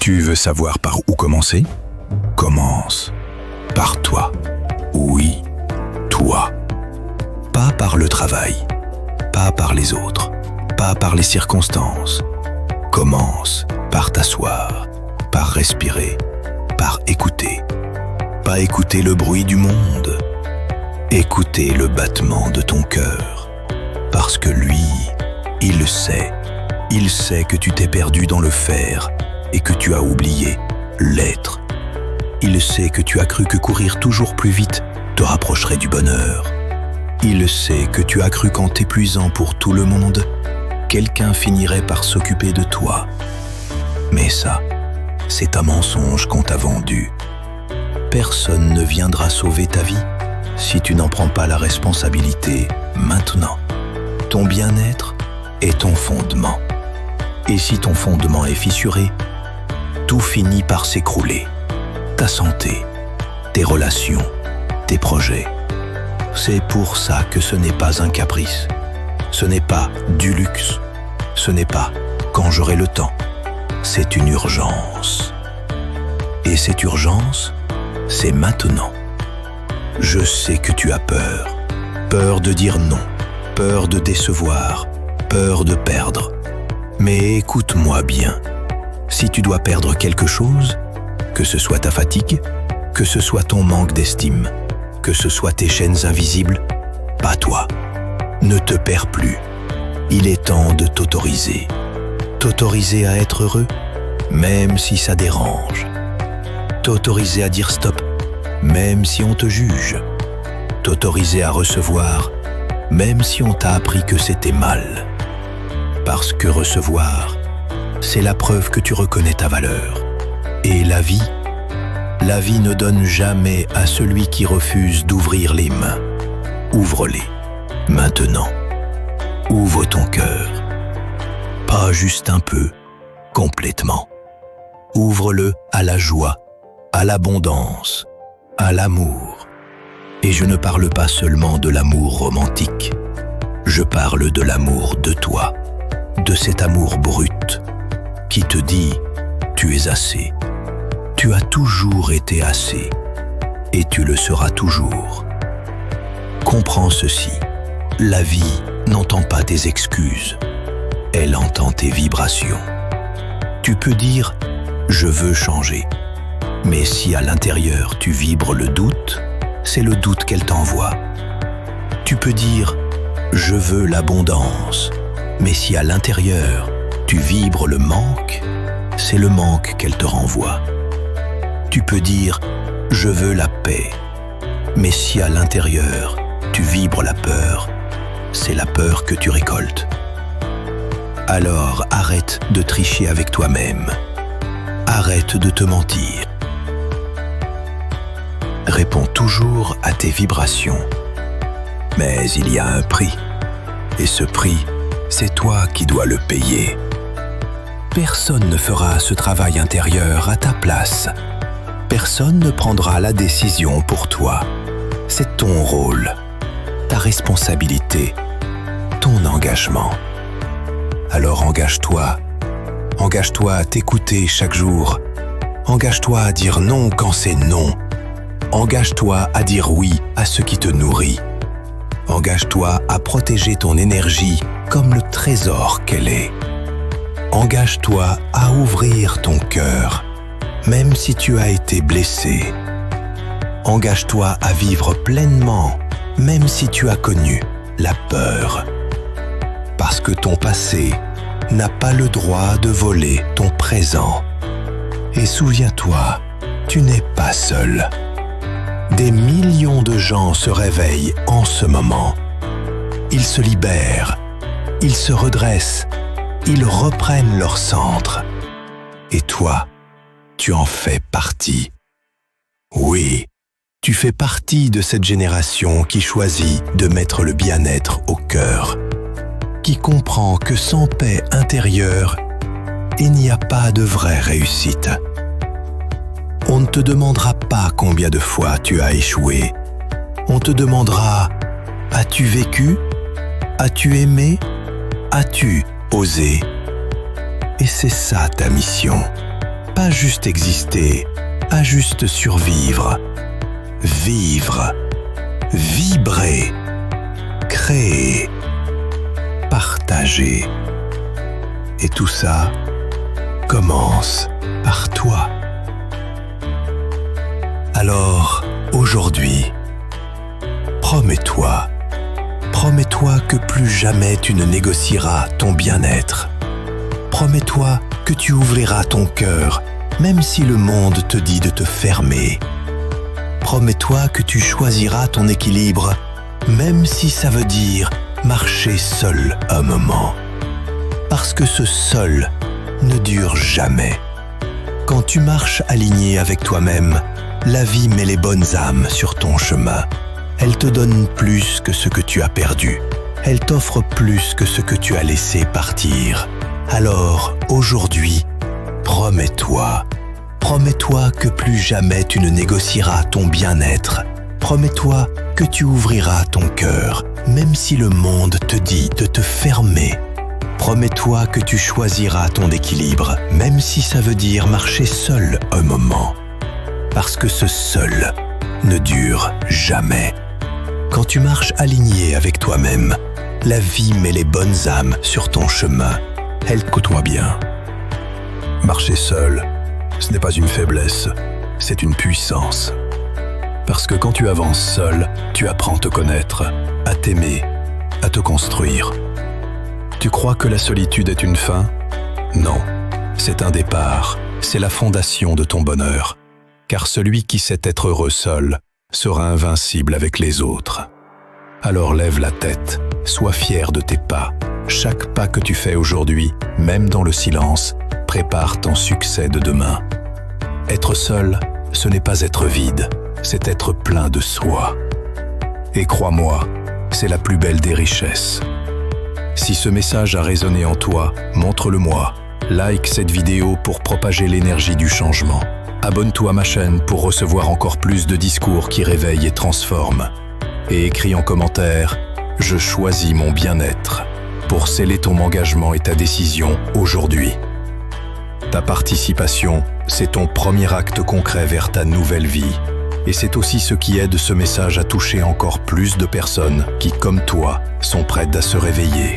Tu veux savoir par où commencer? Commence par toi. Oui, toi. Pas par le travail, pas par les autres, pas par les circonstances. Commence par t'asseoir, par respirer, par écouter. Pas écouter le bruit du monde, écouter le battement de ton cœur. Parce que lui, il sait que tu t'es perdu dans le faire et que tu as oublié l'être. Il sait que tu as cru que courir toujours plus vite te rapprocherait du bonheur. Il sait que tu as cru qu'en t'épuisant pour tout le monde, quelqu'un finirait par s'occuper de toi. Mais ça, c'est un mensonge qu'on t'a vendu. Personne ne viendra sauver ta vie si tu n'en prends pas la responsabilité maintenant. Ton bien-être est ton fondement. Et si ton fondement est fissuré, tout finit par s'écrouler. Ta santé, tes relations, tes projets. C'est pour ça que ce n'est pas un caprice. Ce n'est pas du luxe. Ce n'est pas quand j'aurai le temps. C'est une urgence. Et cette urgence, c'est maintenant. Je sais que tu as peur. Peur de dire non. Peur de décevoir. Peur de perdre. Mais écoute-moi bien. Si tu dois perdre quelque chose, que ce soit ta fatigue, que ce soit ton manque d'estime, que ce soit tes chaînes invisibles, pas toi. Ne te perds plus. Il est temps de t'autoriser. T'autoriser à être heureux, même si ça dérange. T'autoriser à dire stop, même si on te juge. T'autoriser à recevoir, même si on t'a appris que c'était mal. Parce que recevoir, c'est la preuve que tu reconnais ta valeur. Et la vie ne donne jamais à celui qui refuse d'ouvrir les mains. Ouvre-les, maintenant. Ouvre ton cœur. Pas juste un peu, complètement. Ouvre-le à la joie, à l'abondance, à l'amour. Et je ne parle pas seulement de l'amour romantique. Je parle de l'amour de toi, de cet amour brut qui te dit « tu es assez ». Tu as toujours été assez et tu le seras toujours. Comprends ceci, la vie n'entend pas tes excuses, elle entend tes vibrations. Tu peux dire « je veux changer », mais si à l'intérieur tu vibres le doute, c'est le doute qu'elle t'envoie. Tu peux dire « je veux l'abondance », mais si à l'intérieur tu vibres le manque, c'est le manque qu'elle te renvoie. Tu peux dire « je veux la paix », mais si à l'intérieur tu vibres la peur, c'est la peur que tu récoltes. Alors arrête de tricher avec toi-même. Arrête de te mentir. Réponds toujours à tes vibrations. Mais il y a un prix. Et ce prix, c'est toi qui dois le payer. Personne ne fera ce travail intérieur à ta place. Personne ne prendra la décision pour toi. C'est ton rôle, ta responsabilité, ton engagement. Alors engage-toi. Engage-toi à t'écouter chaque jour. Engage-toi à dire non quand c'est non. Engage-toi à dire oui à ce qui te nourrit. Engage-toi à protéger ton énergie comme le trésor qu'elle est. Engage-toi à ouvrir ton cœur, même si tu as été blessé. Engage-toi à vivre pleinement, même si tu as connu la peur. Parce que ton passé n'a pas le droit de voler ton présent. Et souviens-toi, tu n'es pas seul. Des millions de gens se réveillent en ce moment. Ils se libèrent, ils se redressent, ils reprennent leur centre. Et toi, tu en fais partie. Oui, tu fais partie de cette génération qui choisit de mettre le bien-être au cœur, qui comprend que sans paix intérieure, il n'y a pas de vraie réussite. On ne te demandera pas combien de fois tu as échoué. On te demandera « As-tu vécu ? As-tu aimé ? As-tu osé ?» Et c'est ça ta mission. Pas juste exister, à juste survivre. Vivre, vibrer, créer, partager. Et tout ça commence par toi. Alors, aujourd'hui, promets-toi que plus jamais tu ne négocieras ton bien-être. Promets-toi que tu ouvriras ton cœur, même si le monde te dit de te fermer. Promets-toi que tu choisiras ton équilibre, même si ça veut dire marcher seul un moment. Parce que ce seul ne dure jamais. Quand tu marches aligné avec toi-même, la vie met les bonnes âmes sur ton chemin. Elle te donne plus que ce que tu as perdu. Elle t'offre plus que ce que tu as laissé partir. Alors, aujourd'hui, promets-toi que plus jamais tu ne négocieras ton bien-être. Promets-toi que tu ouvriras ton cœur, même si le monde te dit de te fermer. Promets-toi que tu choisiras ton équilibre, même si ça veut dire marcher seul un moment. Parce que ce seul ne dure jamais. Quand tu marches aligné avec toi-même, la vie met les bonnes âmes sur ton chemin. Elle te côtoie bien. Marcher seul, ce n'est pas une faiblesse, c'est une puissance. Parce que quand tu avances seul, tu apprends à te connaître, à t'aimer, à te construire. Tu crois que la solitude est une fin? Non, c'est un départ, c'est la fondation de ton bonheur. Car celui qui sait être heureux seul sera invincible avec les autres. Alors lève la tête, sois fier de tes pas. Chaque pas que tu fais aujourd'hui, même dans le silence, prépare ton succès de demain. Être seul, ce n'est pas être vide, c'est être plein de soi. Et crois-moi, c'est la plus belle des richesses. Si ce message a résonné en toi, montre-le-moi. Like cette vidéo pour propager l'énergie du changement. Abonne-toi à ma chaîne pour recevoir encore plus de discours qui réveillent et transforment. Et écris en commentaire « Je choisis mon bien-être » pour sceller ton engagement et ta décision aujourd'hui. Ta participation, c'est ton premier acte concret vers ta nouvelle vie. Et c'est aussi ce qui aide ce message à toucher encore plus de personnes qui, comme toi, sont prêtes à se réveiller.